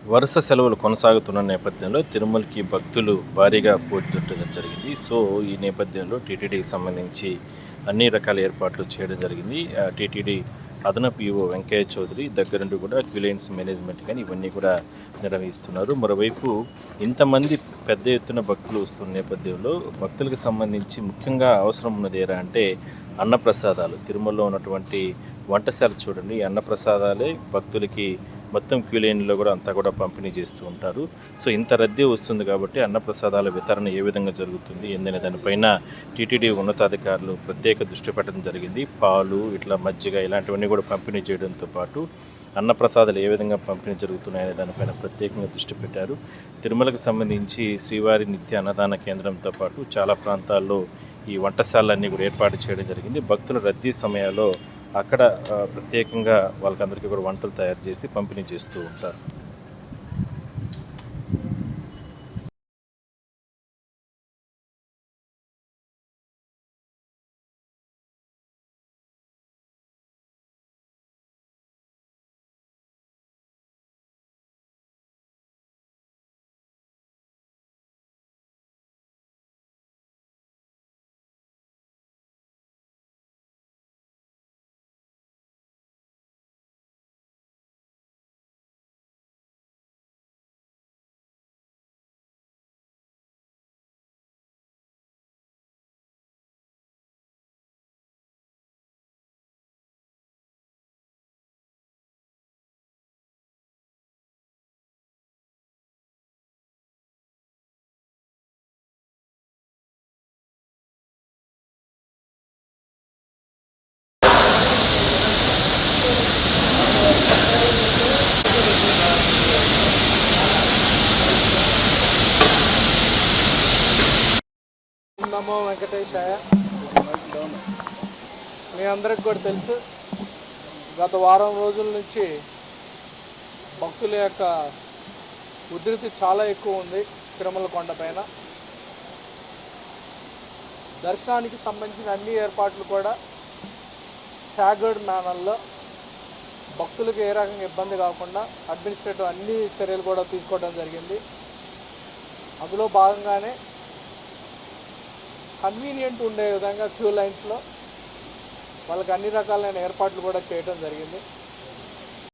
వరుస సెలవులు కొనసాగుతున్న నేపథ్యంలో తిరుమలకి భక్తులు భారీగా పోటెత్తడం జరిగింది. సో, ఈ నేపథ్యంలో టీటీడీకి సంబంధించి అన్ని రకాల ఏర్పాట్లు చేయడం జరిగింది. టీటీడీ అదనపు ఈవో వెంకయ్య చౌదరి దగ్గరుండి కూడా క్యూలైన్స్ మేనేజ్మెంట్ కానీ ఇవన్నీ కూడా నిర్వహిస్తున్నారు. మరోవైపు ఇంతమంది పెద్ద ఎత్తున భక్తులు వస్తున్న నేపథ్యంలో భక్తులకు సంబంధించి ముఖ్యంగా అవసరం ఉన్నది ఏరా అంటే అన్నప్రసాదాలు. తిరుమలలో ఉన్నటువంటి వంటశాల చూడండి, ఈ అన్నప్రసాదాలే భక్తులకి మొత్తం క్యూ లైన్లో కూడా అంతా కూడా పంపిణీ చేస్తూ ఉంటారు. సో ఇంత రద్దీ వస్తుంది కాబట్టి అన్నప్రసాదాల వితరణ ఏ విధంగా జరుగుతుంది ఏందనే దానిపైన టీటీడీ ఉన్నతాధికారులు ప్రత్యేక దృష్టి పెట్టడం జరిగింది. పాలు ఇట్లా మజ్జిగ ఇలాంటివన్నీ కూడా పంపిణీ చేయడంతో పాటు అన్నప్రసాదాలు ఏ విధంగా పంపిణీ జరుగుతున్నాయనే దానిపైన ప్రత్యేకంగా దృష్టి పెట్టారు. తిరుమలకు సంబంధించి శ్రీవారి నిత్య అన్నదాన కేంద్రంతో పాటు చాలా ప్రాంతాల్లో ఈ వంటశాలన్నీ కూడా ఏర్పాటు చేయడం జరిగింది. భక్తుల రద్దీ సమయాల్లో అక్కడ ప్రత్యేకంగా వాళ్ళకందరికీ కూడా వంటలు తయారు చేసి పంపిణీ చేస్తూ ఉంటారు. నమో వెంకటేశాయ. మీ అందరికి కూడా తెలుసు, గత వారం రోజుల నుంచి భక్తుల యొక్క ఉధృతి చాలా ఎక్కువ ఉంది. తిరుమల కొండపైన దర్శనానికి సంబంధించిన అన్ని ఏర్పాట్లు కూడా స్టాగర్డ్ మేనర్లో భక్తులకు ఏ రకంగా ఇబ్బంది కాకుండా అడ్మినిస్ట్రేటివ్ అన్ని చర్యలు కూడా తీసుకోవడం జరిగింది. అందులో భాగంగానే కన్వీనియంట్ ఉండే విధంగా క్యూ లైన్స్లో వాళ్ళకి అన్ని రకాలైన ఏర్పాట్లు కూడా చేయడం జరిగింది.